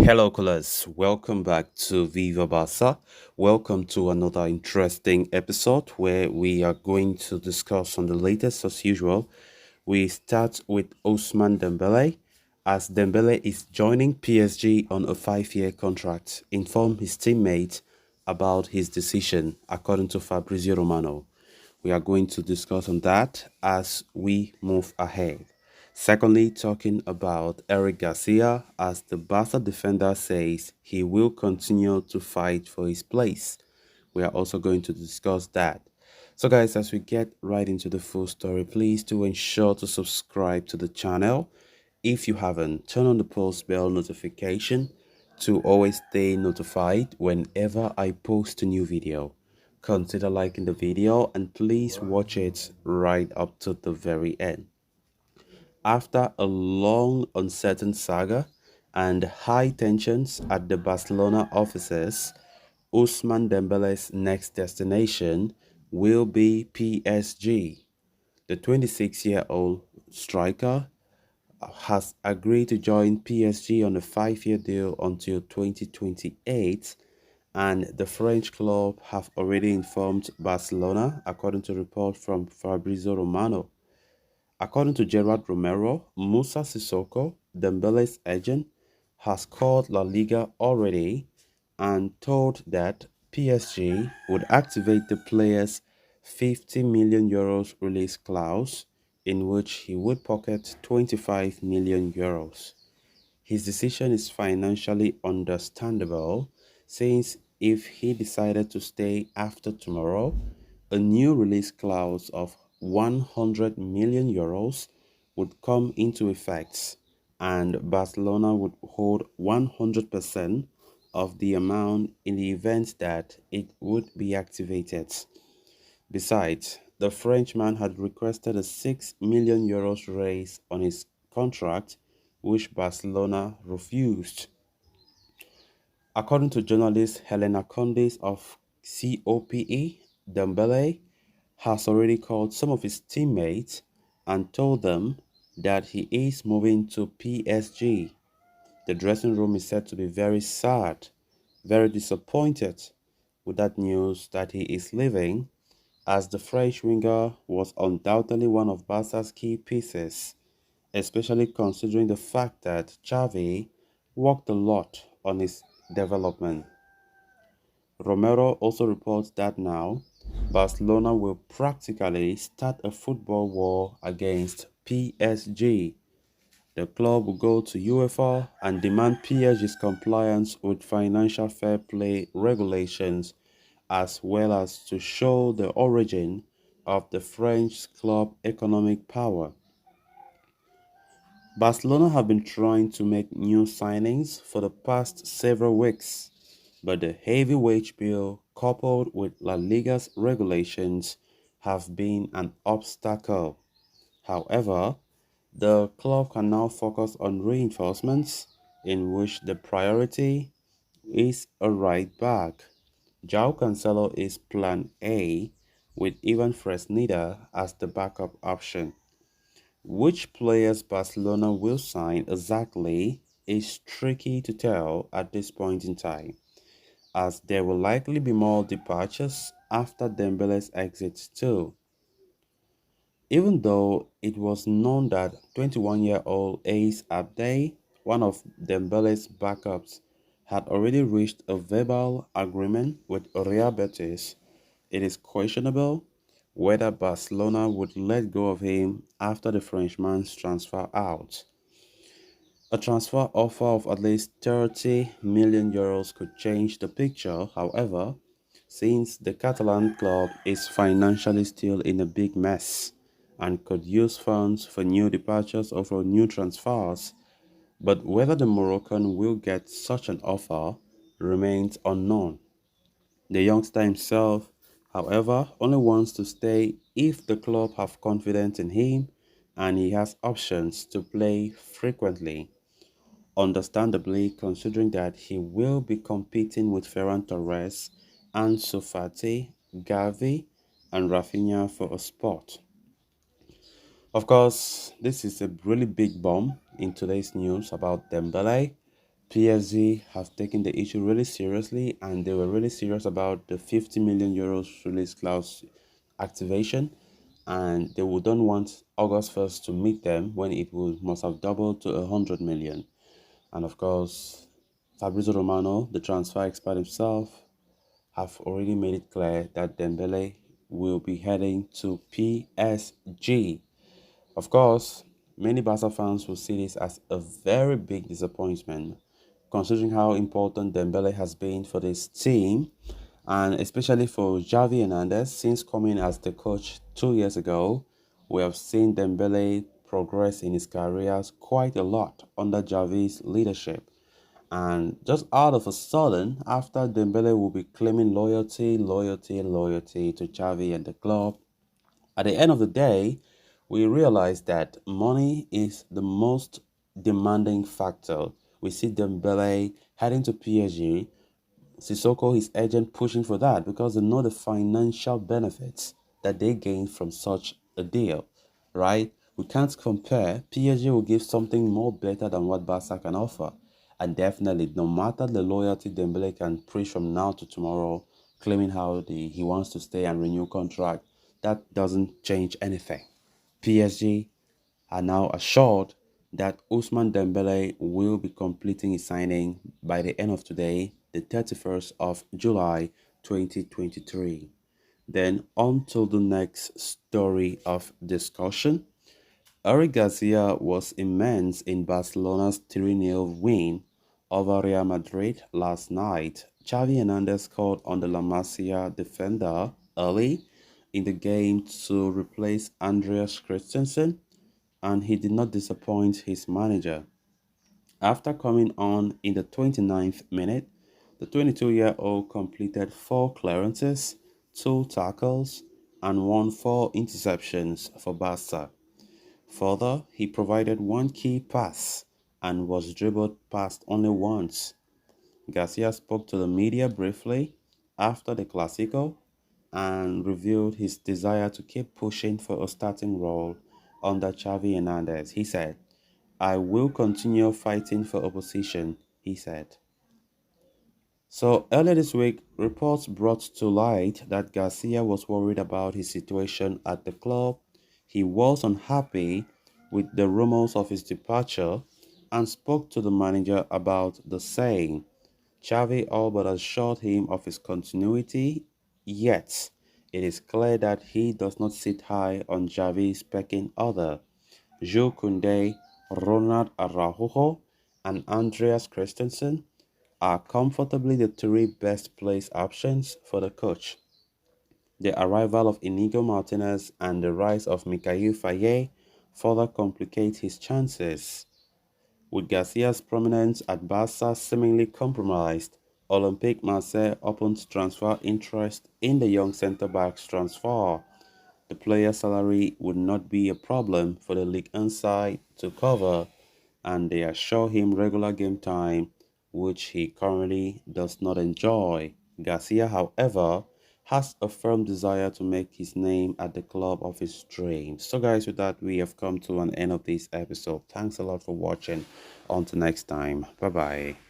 Hello, callers. Welcome back to Viva Barca. Welcome to another interesting episode where we are going to discuss on the latest as usual. We start with Osman Dembele, as Dembele is joining PSG on a 5-year contract. Inform his teammates about his decision, according to Fabrizio Romano. We are going to discuss on that as we move ahead. Secondly, talking about Eric Garcia, as the Barca defender says he will continue to fight for his place. We are also going to discuss that. So, guys, as we get right into the full story, please do ensure to subscribe to the channel. If you haven't, turn on the post bell notification to always stay notified whenever I post a new video. Consider liking the video and please watch it right up to the very end. After a long, uncertain saga and high tensions at the Barcelona offices, Ousmane Dembele's next destination will be PSG. The 26-year-old striker has agreed to join PSG on a 5-year deal until 2028, and the French club have already informed Barcelona, according to a report from Fabrizio Romano. According to Gerard Romero, Musa Sissoko, Dembele's agent, has called La Liga already and told that PSG would activate the player's 50 million euros release clause, in which he would pocket 25 million euros. His decision is financially understandable, since if he decided to stay after tomorrow, a new release clause of 100 million euros would come into effect, and Barcelona would hold 100% of the amount in the event that it would be activated. Besides, the Frenchman had requested a 6 million euros raise on his contract, which Barcelona refused. According to journalist Helena Condes of COPE, Dembele has already called some of his teammates and told them that he is moving to PSG. The dressing room is said to be very sad, very disappointed with that news that he is leaving, as the French winger was undoubtedly one of Barca's key pieces, especially considering the fact that Xavi worked a lot on his development. Romero also reports that now Barcelona will practically start a football war against PSG. The club will go to UEFA and demand PSG's compliance with financial fair play regulations, as well as to show the origin of the French club economic power. Barcelona have been trying to make new signings for the past several weeks, but the heavy wage bill coupled with La Liga's regulations have been an obstacle. However, the club can now focus on reinforcements, in which the priority is a right back. João Cancelo is plan A, with Ivan Fresneda as the backup option. Which players Barcelona will sign exactly is tricky to tell at this point in time, as there will likely be more departures after Dembele's exit too. Even though it was known that 21-year-old Ace Abday, one of Dembele's backups, had already reached a verbal agreement with Real Betis, it is questionable whether Barcelona would let go of him after the Frenchman's transfer out. A transfer offer of at least 30 million euros could change the picture, however, since the Catalan club is financially still in a big mess and could use funds for new departures or for new transfers, but whether the Moroccan will get such an offer remains unknown. The youngster himself, however, only wants to stay if the club have confidence in him and he has options to play frequently. Understandably, considering that he will be competing with Ferran Torres, Ansu Fati, Gavi, and Rafinha for a spot. Of course, this is a really big bomb in today's news about Dembele, PSG have taken the issue really seriously, and they were really serious about the 50 million euros release clause activation, and they wouldn't want August 1st to meet them when it would must have doubled to 100 million. And of course, Fabrizio Romano, the transfer expert himself, have already made it clear that Dembele will be heading to PSG. Of course, many Barca fans will see this as a very big disappointment, considering how important Dembele has been for this team, and especially for Xavi Hernandez since coming as the coach 2 years ago. We have seen Dembele progress in his career quite a lot under Xavi's leadership. And just out of a sudden, after Dembele will be claiming loyalty to Xavi and the club, at the end of the day, we realize that money is the most demanding factor. We see Dembele heading to PSG, Sissoko, his agent, pushing for that because they know the financial benefits that they gain from such a deal, right? We can't compare. PSG will give something more better than what Barca can offer. And definitely, no matter the loyalty Dembele can preach from now to tomorrow, claiming how he wants to stay and renew contract, that doesn't change anything. PSG are now assured that Ousmane Dembele will be completing his signing by the end of today, the 31st of July 2023. Then on to the next story of discussion. Eric Garcia was immense in Barcelona's 3-0 win over Real Madrid last night. Xavi Hernandez scored on the La Masia defender early in the game to replace Andreas Christensen, and he did not disappoint his manager. After coming on in the 29th minute, the 22-year-old completed 4 clearances, 2 tackles, and won 4 interceptions for Barca. Further, he provided one key pass and was dribbled past only once. Garcia spoke to the media briefly after the Clásico and revealed his desire to keep pushing for a starting role under Xavi Hernandez. He said, "I will continue fighting for opposition," he said. So earlier this week, reports brought to light that Garcia was worried about his situation at the club. He was unhappy with the rumors of his departure and spoke to the manager about the same. Xavi all but assured him of his continuity, yet it is clear that he does not sit high on Xavi's pecking order. Jules Koundé, Ronald Araujo, and Andreas Christensen are comfortably the 3 best placed options for the coach. The arrival of Inigo Martinez and the rise of Mikhail Faye further complicate his chances. With Garcia's prominence at Barca seemingly compromised, Olympique Marseille opened transfer interest in the young centre-back's transfer. The player's salary would not be a problem for the Ligue 1 side to cover, and they assure him regular game time, which he currently does not enjoy. Garcia, however, has a firm desire to make his name at the club of his dreams. So guys, with that, we have come to an end of this episode. Thanks a lot for watching. Until next time. Bye bye.